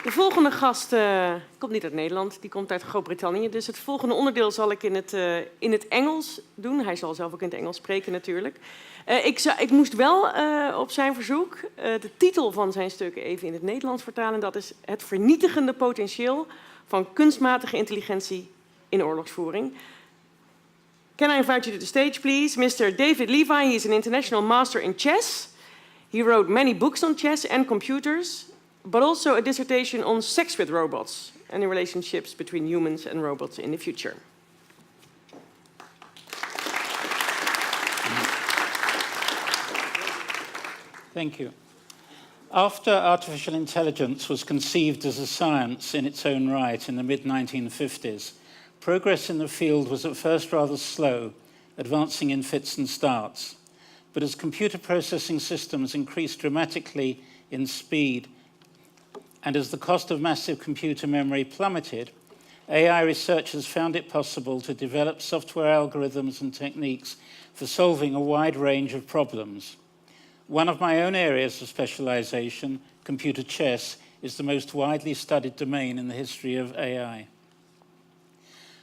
De volgende gast komt niet uit Nederland, die komt uit Groot-Brittannië. Dus het volgende onderdeel zal ik in het Engels doen. Hij zal zelf ook in het Engels spreken natuurlijk. Ik moest wel op zijn verzoek de titel van zijn stuk even in het Nederlands vertalen. Dat is Het vernietigende potentieel van kunstmatige intelligentie in oorlogsvoering. Can I invite you to the stage, please? Mr. David Levy, he is an international master in chess. He wrote many books on chess and computers, but also a dissertation on sex with robots and the relationships between humans and robots in the future. Thank you. After artificial intelligence was conceived as a science in its own right in the mid-1950s, progress in the field was at first rather slow, advancing in fits and starts. But as computer processing systems increased dramatically in speed, and as the cost of massive computer memory plummeted, AI researchers found it possible to develop software algorithms and techniques for solving a wide range of problems. One of my own areas of specialization, computer chess, is the most widely studied domain in the history of AI.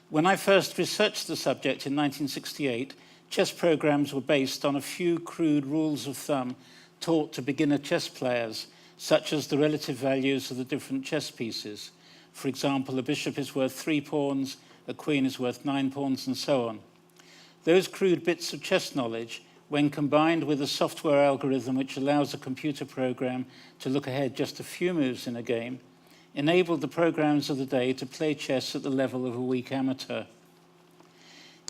When I first researched the subject in 1968, chess programs were based on a few crude rules of thumb taught to beginner chess players, such as the relative values of the different chess pieces. For example, a bishop is worth 3 pawns, a queen is worth 9 pawns, and so on. Those crude bits of chess knowledge, when combined with a software algorithm which allows a computer program to look ahead just a few moves in a game, enabled the programs of the day to play chess at the level of a weak amateur.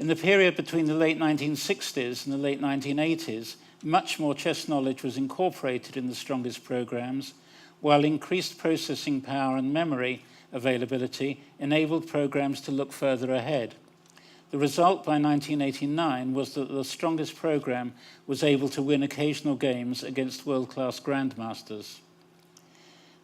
In the period between the late 1960s and the late 1980s, much more chess knowledge was incorporated in the strongest programs, while increased processing power and memory availability enabled programs to look further ahead. The result by 1989 was that the strongest program was able to win occasional games against world-class grandmasters.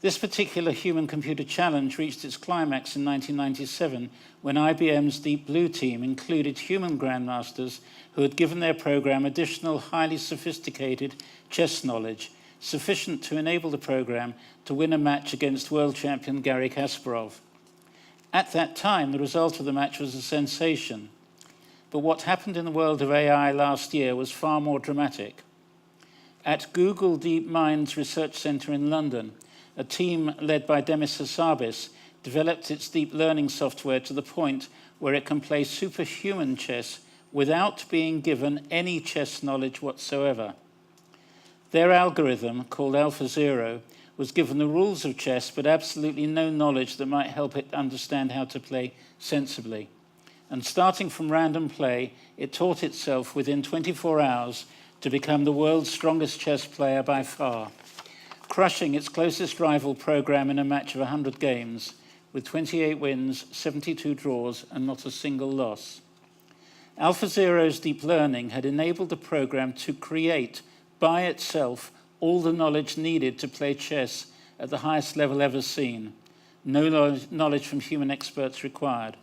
This particular human-computer challenge reached its climax in 1997 when IBM's Deep Blue team included human grandmasters who had given their program additional highly sophisticated chess knowledge, sufficient to enable the program to win a match against world champion Garry Kasparov. At that time, the result of the match was a sensation. But what happened in the world of AI last year was far more dramatic. At Google DeepMind's research center in London, a team led by Demis Hassabis developed its deep learning software to the point where it can play superhuman chess without being given any chess knowledge whatsoever. Their algorithm, called AlphaZero, was given the rules of chess but absolutely no knowledge that might help it understand how to play sensibly. And starting from random play, it taught itself within 24 hours to become the world's strongest chess player by far, crushing its closest rival program in a match of 100 games, with 28 wins, 72 draws, and not a single loss. AlphaZero's deep learning had enabled the program to create, by itself, all the knowledge needed to play chess at the highest level ever seen. No knowledge from human experts required.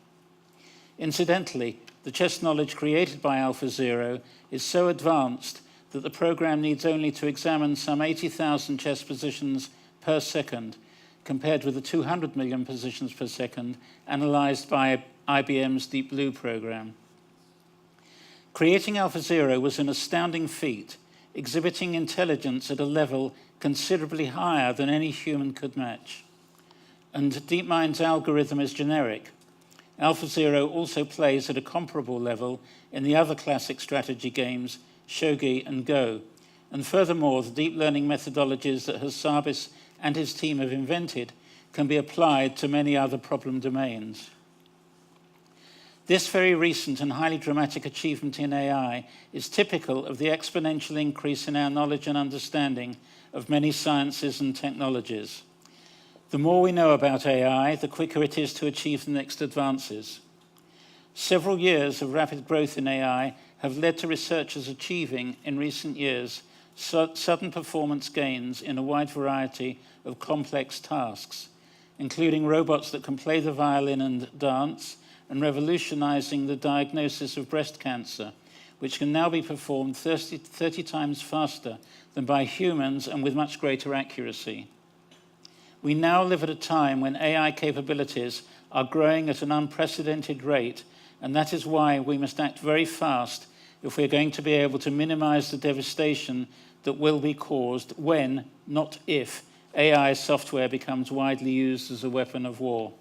Incidentally, the chess knowledge created by AlphaZero is so advanced that the program needs only to examine some 80,000 chess positions per second, compared with the 200 million positions per second analyzed by IBM's Deep Blue program. Creating AlphaZero was an astounding feat, exhibiting intelligence at a level considerably higher than any human could match. And DeepMind's algorithm is generic. AlphaZero also plays at a comparable level in the other classic strategy games, Shogi and Go. And furthermore, the deep learning methodologies that Hassabis and his team have invented can be applied to many other problem domains. This very recent and highly dramatic achievement in AI is typical of the exponential increase in our knowledge and understanding of many sciences and technologies. The more we know about AI, the quicker it is to achieve the next advances. Several years of rapid growth in AI have led to researchers achieving, in recent years, sudden performance gains in a wide variety of complex tasks, including robots that can play the violin and dance, and revolutionizing the diagnosis of breast cancer, which can now be performed 30 times faster than by humans and with much greater accuracy. We now live at a time when AI capabilities are growing at an unprecedented rate, and that is why we must act very fast if we're going to be able to minimize the devastation that will be caused when, not if, AI software becomes widely used as a weapon of war.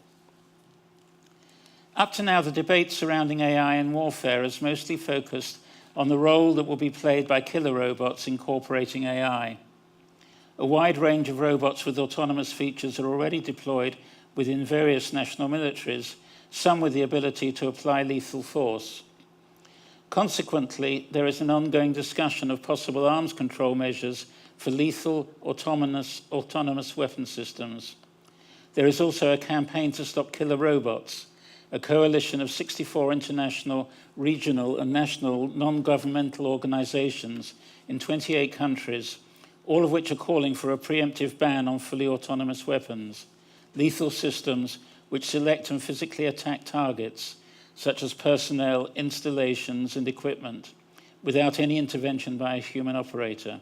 Up to now, the debate surrounding AI in warfare has mostly focused on the role that will be played by killer robots incorporating AI. A wide range of robots with autonomous features are already deployed within various national militaries, some with the ability to apply lethal force. Consequently, there is an ongoing discussion of possible arms control measures for lethal autonomous weapon systems. There is also a campaign to stop killer robots, a coalition of 64 international, regional and national non-governmental organizations in 28 countries, all of which are calling for a preemptive ban on fully autonomous weapons, lethal systems which select and physically attack targets, such as personnel, installations and equipment, without any intervention by a human operator.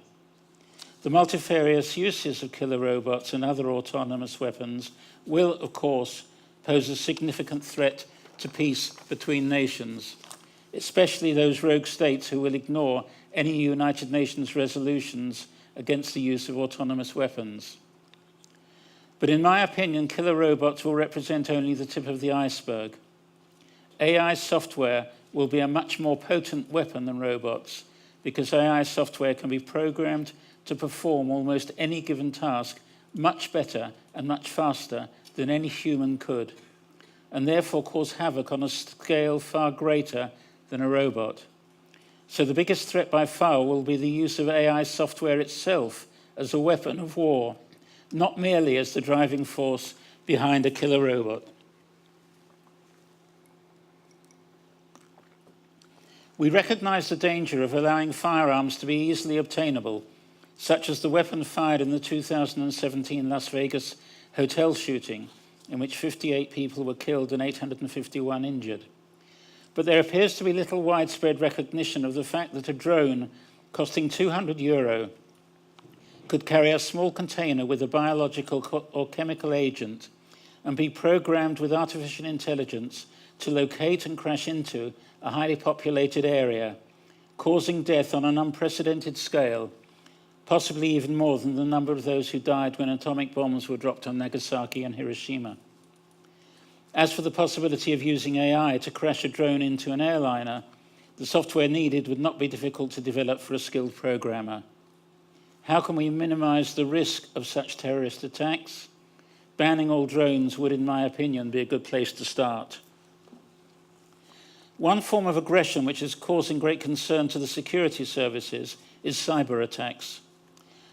The multifarious uses of killer robots and other autonomous weapons will, of course, pose a significant threat to peace between nations, especially those rogue states who will ignore any United Nations resolutions against the use of autonomous weapons. But in my opinion, killer robots will represent only the tip of the iceberg. AI software will be a much more potent weapon than robots, because AI software can be programmed to perform almost any given task much better and much faster than any human could, and therefore cause havoc on a scale far greater than a robot. So the biggest threat by far will be the use of AI software itself as a weapon of war, not merely as the driving force behind a killer robot. We recognize the danger of allowing firearms to be easily obtainable, such as the weapon fired in the 2017 Las Vegas hotel shooting, in which 58 people were killed and 851 injured. But there appears to be little widespread recognition of the fact that a drone costing €200 could carry a small container with a biological or chemical agent and be programmed with artificial intelligence to locate and crash into a highly populated area, causing death on an unprecedented scale, possibly even more than the number of those who died when atomic bombs were dropped on Nagasaki and Hiroshima. As for the possibility of using AI to crash a drone into an airliner, the software needed would not be difficult to develop for a skilled programmer. How can we minimize the risk of such terrorist attacks? Banning all drones would, in my opinion, be a good place to start. One form of aggression which is causing great concern to the security services is cyber attacks.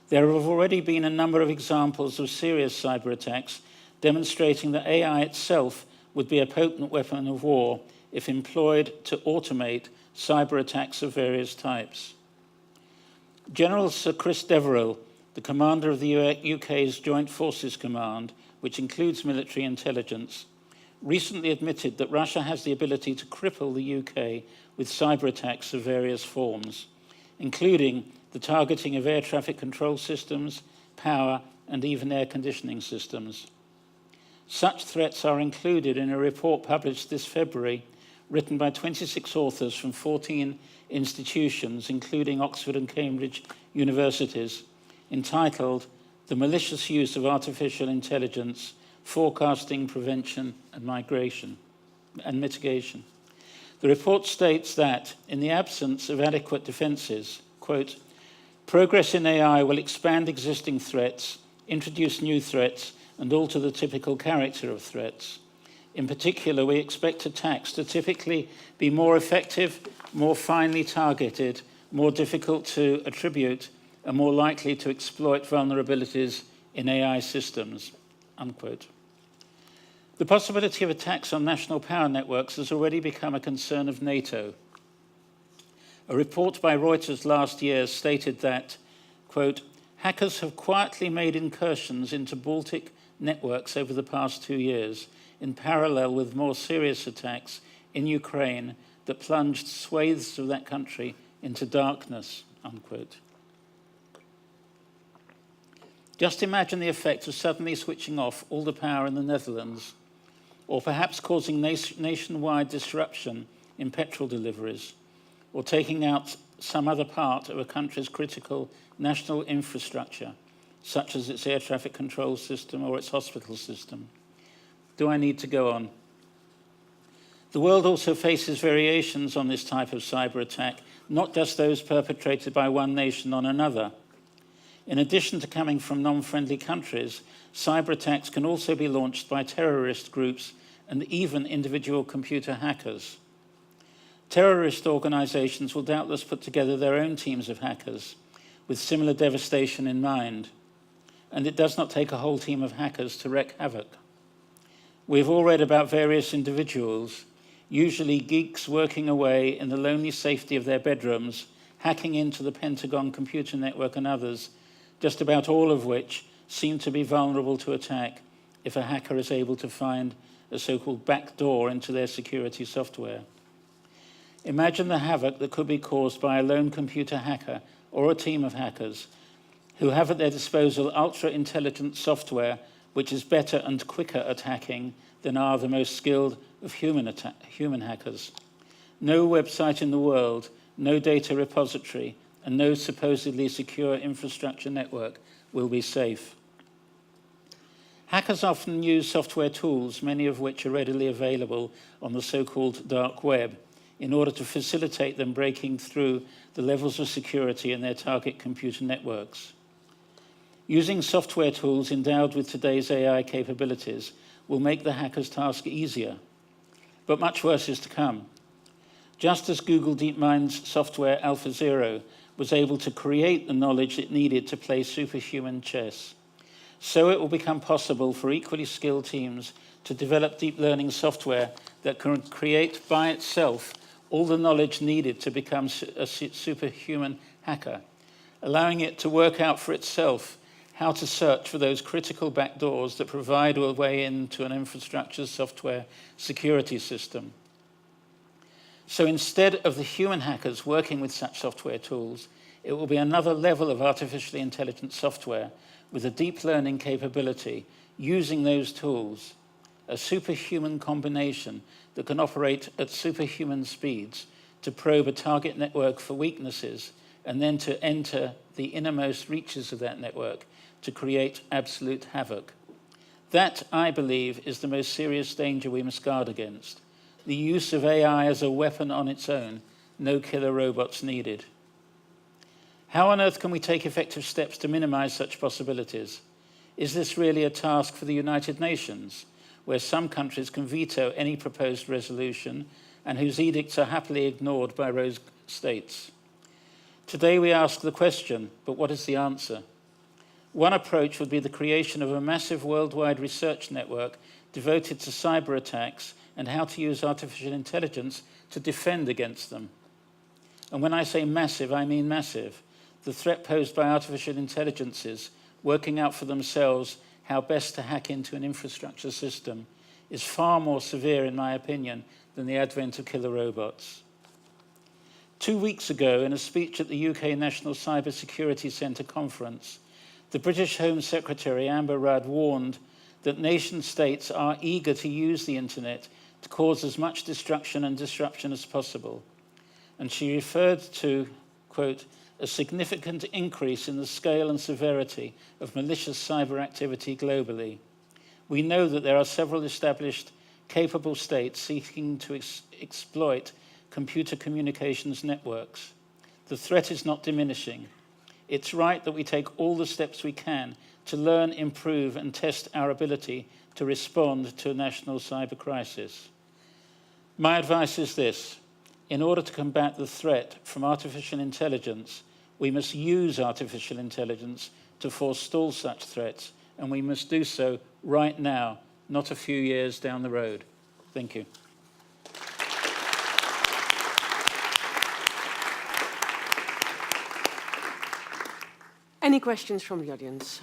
There have already been a number of examples of serious cyber attacks demonstrating that AI itself would be a potent weapon of war if employed to automate cyber attacks of various types. General Sir Chris Deverill, the commander of the UK's Joint Forces Command, which includes military intelligence, recently admitted that Russia has the ability to cripple the UK with cyber attacks of various forms, including the targeting of air traffic control systems, power, and even air conditioning systems. Such threats are included in a report published this February, written by 26 authors from 14 institutions, including Oxford and Cambridge universities, entitled The Malicious Use of Artificial Intelligence, Forecasting, Prevention and Mitigation. The report states that, in the absence of adequate defences, quote, progress in AI will expand existing threats, introduce new threats, and alter the typical character of threats. In particular, we expect attacks to typically be more effective, more finely targeted, more difficult to attribute, and more likely to exploit vulnerabilities in AI systems, unquote. The possibility of attacks on national power networks has already become a concern of NATO. A report by Reuters last year stated that, quote, hackers have quietly made incursions into Baltic networks over the past 2 years, in parallel with more serious attacks in Ukraine that plunged swathes of that country into darkness, unquote. Just imagine the effect of suddenly switching off all the power in the Netherlands, or perhaps causing nationwide disruption in petrol deliveries, or taking out some other part of a country's critical national infrastructure, such as its air traffic control system or its hospital system. Do I need to go on? The world also faces variations on this type of cyber attack, not just those perpetrated by one nation on another. In addition to coming from non-friendly countries, cyber attacks can also be launched by terrorist groups and even individual computer hackers. Terrorist organizations will doubtless put together their own teams of hackers with similar devastation in mind, and it does not take a whole team of hackers to wreak havoc. We've all read about various individuals, usually geeks working away in the lonely safety of their bedrooms, hacking into the Pentagon computer network and others, just about all of which seem to be vulnerable to attack if a hacker is able to find a so-called backdoor into their security software. Imagine the havoc that could be caused by a lone computer hacker or a team of hackers who have at their disposal ultra-intelligent software which is better and quicker at hacking than are the most skilled of human hackers. No website in the world, no data repository, and no supposedly secure infrastructure network will be safe. Hackers often use software tools, many of which are readily available on the so-called dark web, in order to facilitate them breaking through the levels of security in their target computer networks. Using software tools endowed with today's AI capabilities will make the hacker's task easier, but much worse is to come. Just as Google DeepMind's software AlphaZero was able to create the knowledge it needed to play superhuman chess, so it will become possible for equally skilled teams to develop deep learning software that can create by itself all the knowledge needed to become a superhuman hacker, allowing it to work out for itself how to search for those critical backdoors that provide a way into an infrastructure software security system. So instead of the human hackers working with such software tools, it will be another level of artificially intelligent software with a deep learning capability using those tools, a superhuman combination that can operate at superhuman speeds to probe a target network for weaknesses and then to enter the innermost reaches of that network to create absolute havoc. That, I believe, is the most serious danger we must guard against. The use of AI as a weapon on its own, no killer robots needed. How on earth can we take effective steps to minimize such possibilities? Is this really a task for the United Nations, where some countries can veto any proposed resolution and whose edicts are happily ignored by rogue states? Today we ask the question, but what is the answer? One approach would be the creation of a massive worldwide research network devoted to cyber attacks and how to use artificial intelligence to defend against them. And when I say massive, I mean massive. The threat posed by artificial intelligences working out for themselves how best to hack into an infrastructure system is far more severe, in my opinion, than the advent of killer robots. 2 weeks ago, in a speech at the UK National Cyber Security Centre conference, the British Home Secretary, Amber Rudd, warned that nation-states are eager to use the internet to cause as much destruction and disruption as possible. And she referred to, quote, a significant increase in the scale and severity of malicious cyber activity globally. We know that there are several established, capable states seeking to exploit computer communications networks. The threat is not diminishing. It's right that we take all the steps we can to learn, improve, and test our ability to respond to a national cyber crisis. My advice is this: in order to combat the threat from artificial intelligence, we must use artificial intelligence to forestall such threats, and we must do so right now, not a few years down the road. Thank you. Any questions from the audience?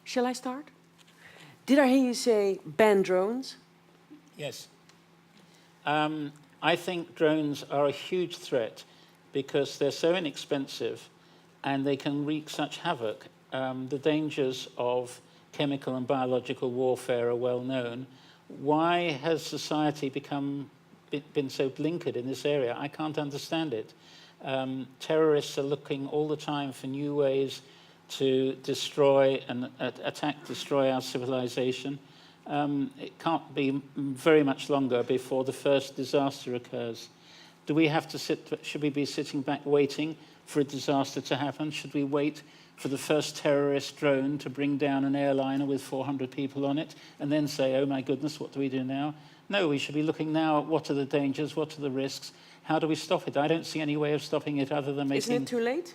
Shall I start? Did I hear you say ban drones? Yes. I think drones are a huge threat, because they're so inexpensive and they can wreak such havoc. The dangers of chemical and biological warfare are well known. Why has society been so blinkered in this area? I can't understand it. Terrorists are looking all the time for new ways to destroy and destroy our civilization. It can't be very much longer before the first disaster occurs. Do we have to should we be sitting back waiting for a disaster to happen? Should we wait for the first terrorist drone to bring down an airliner with 400 people on it and then say, oh my goodness, what do we do now? No, we should be looking now at what are the dangers, what are the risks, how do we stop it? I don't see any way of stopping it other than making... Isn't it too late?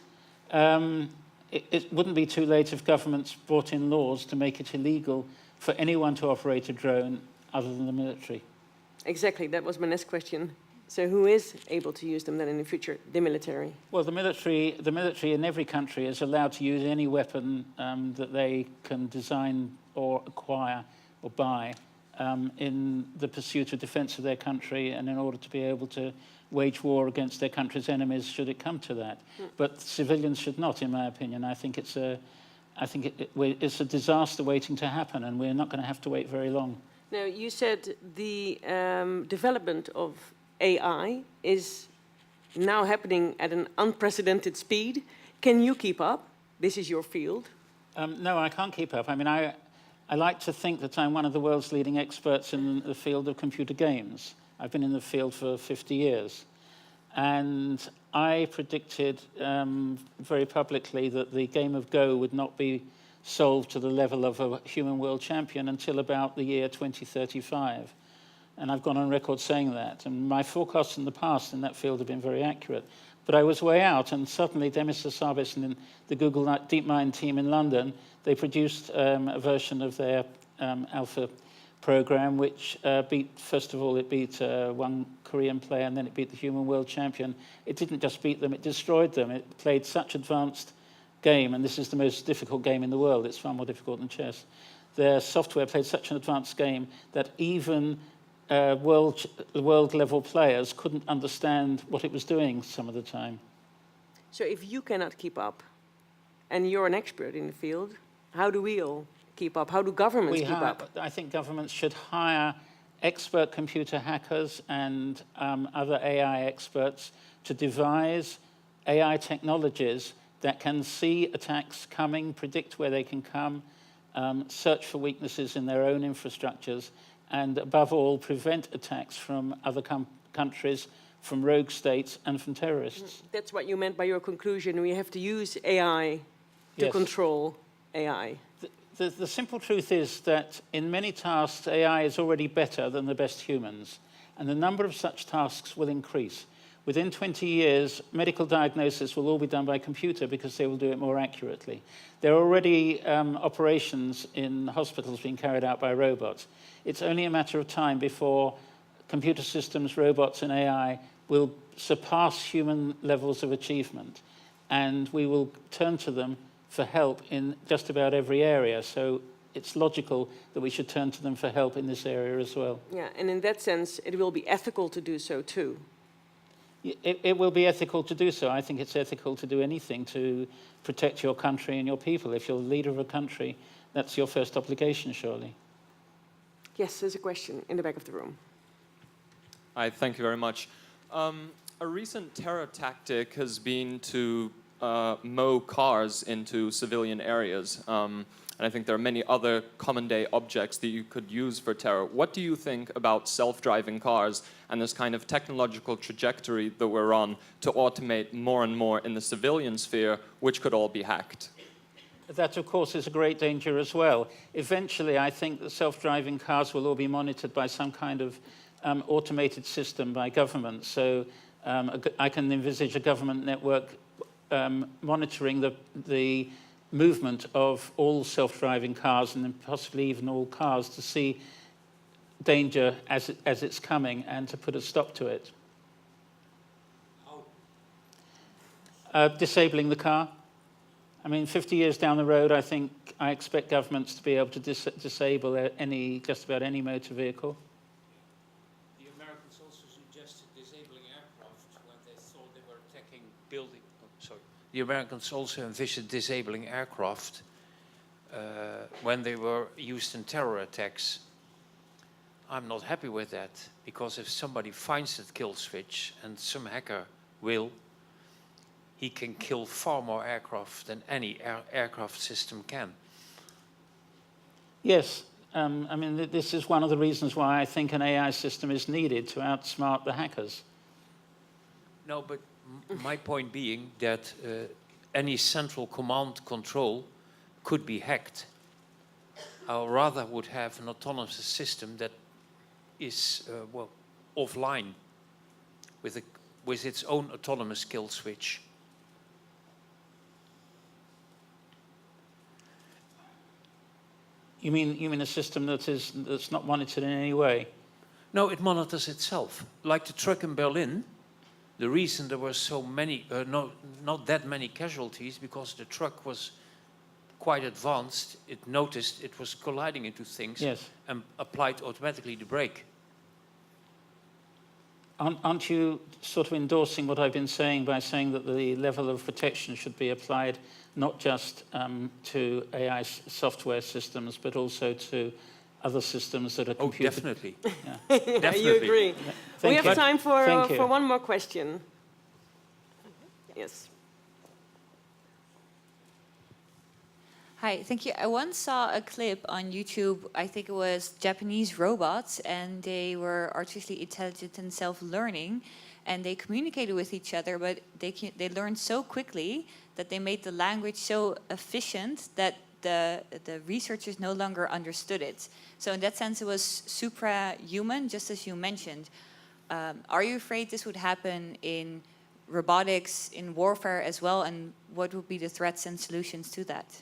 It wouldn't be too late if governments brought in laws to make it illegal for anyone to operate a drone other than the military. Exactly, that was my next question. So who is able to use them then in the future? The military? Well, the military in every country is allowed to use any weapon that they can design or acquire or buy in the pursuit of defense of their country and in order to be able to wage war against their country's enemies should it come to that. But civilians should not, in my opinion. I think it's a disaster waiting to happen, and we're not going to have to wait very long. Now, you said the development of AI is now happening at an unprecedented speed. Can you keep up? This is your field. No, I can't keep up. I mean, I like to think that I'm one of the world's leading experts in the field of computer games. I've been in the field for 50 years. And I predicted very publicly that the game of Go would not be solved to the level of a human world champion until about the year 2035. And I've gone on record saying that. And my forecasts in the past in that field have been very accurate. But I was way out, and suddenly Demis Hassabis and the Google DeepMind team in London, they produced a version of their alpha program, which first of all, it beat one Korean player, and then it beat the human world champion. It didn't just beat them, it destroyed them. It played such advanced game, and this is the most difficult game in the world. It's far more difficult than chess. Their software played such an advanced game that even world-level players couldn't understand what it was doing some of the time. So if you cannot keep up, and you're an expert in the field, how do we all keep up? How do governments keep up? I think governments should hire expert computer hackers and other AI experts to devise AI technologies that can see attacks coming, predict where they can come, search for weaknesses in their own infrastructures, and above all, prevent attacks from other countries, from rogue states, and from terrorists. That's what you meant by your conclusion. We have to use AI to control AI. The simple truth is that in many tasks, AI is already better than the best humans, and the number of such tasks will increase. Within 20 years, medical diagnosis will all be done by computer because they will do it more accurately. There are already operations in hospitals being carried out by robots. It's only a matter of time before computer systems, robots, and AI will surpass human levels of achievement, and we will turn to them for help in just about every area. So it's logical that we should turn to them for help in this area as well. Yeah, and in that sense, it will be ethical to do so too. It will be ethical to do so. I think it's ethical to do anything to protect your country and your people. If you're the leader of a country, that's your first obligation, surely. Yes, there's a question in the back of the room. Hi, thank you very much. A recent terror tactic has been to mow cars into civilian areas. And I think there are many other common day objects that you could use for terror. What do you think about self-driving cars and this kind of technological trajectory that we're on to automate more and more in the civilian sphere, which could all be hacked? That, of course, is a great danger as well. Eventually, I think that self-driving cars will all be monitored by some kind of automated system by government. So I can envisage a government network monitoring the movement of all self-driving cars and then possibly even all cars to see danger as it's coming and to put a stop to it. How? Disabling the car. I mean, 50 years down the road, I expect governments to be able to disable just about any motor vehicle. The Americans also suggested disabling aircraft when they thought they were attacking building. Oh, sorry. The Americans also envisioned disabling aircraft when they were used in terror attacks. I'm not happy with that, because if somebody finds that kill switch, and some hacker will, he can kill far more aircraft than any aircraft system can. Yes, I mean, this is one of the reasons why I think an AI system is needed to outsmart the hackers. No, but my point being that any central command control could be hacked. I rather would have an autonomous system that is well, offline with its own autonomous kill switch. You mean a system that's not monitored in any way? No, it monitors itself. Like the truck in Berlin, the reason there were so many, not that many casualties, because the truck was quite advanced. It noticed it was colliding into things, yes, and applied automatically the brake. Aren't you sort of endorsing what I've been saying by saying that the level of protection should be applied not just to AI software systems, but also to other systems that are computed? Oh, definitely. Yeah. Definitely. You agree. We have time for one more question. Yes. Hi, thank you. I once saw a clip on YouTube, I think it was Japanese robots, and they were artificially intelligent and self-learning, and they communicated with each other, but they learned so quickly that they made the language so efficient that the researchers no longer understood it. So in that sense, it was supra-human, just as you mentioned. Are you afraid this would happen in robotics, in warfare as well, and what would be the threats and solutions to that?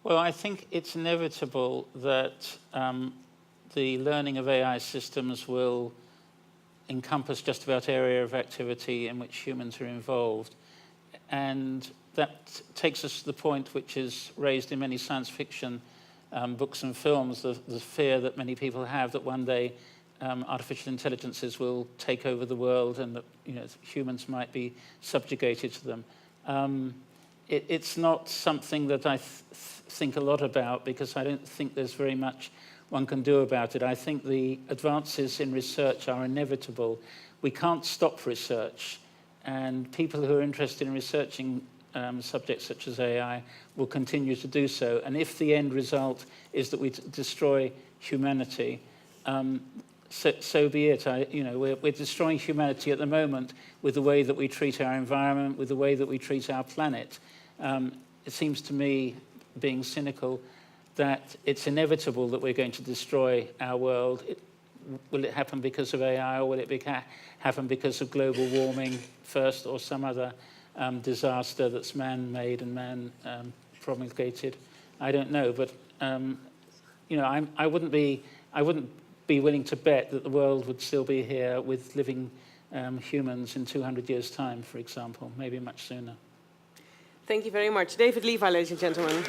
Well, I think it's inevitable that the learning of AI systems will encompass just about area of activity in which humans are involved. And that takes us to the point which is raised in many science fiction books and films, the fear that many people have that one day artificial intelligences will take over the world and that humans might be subjugated to them. It's not something that I think a lot about, because I don't think there's very much one can do about it. I think the advances in research are inevitable. We can't stop research, and people who are interested in researching subjects such as AI will continue to do so. And if the end result is that we destroy humanity, so be it. We're destroying humanity at the moment with the way that we treat our environment, with the way that we treat our planet. It seems to me, being cynical, that it's inevitable that we're going to destroy our world. Will it happen because of AI, or will it happen because of global warming first, or some other disaster that's man-made and man-promulgated? I don't know, but I wouldn't be willing to bet that the world would still be here with living humans in 200 years' time, for example, maybe much sooner. Thank you very much. David Levy, ladies and gentlemen.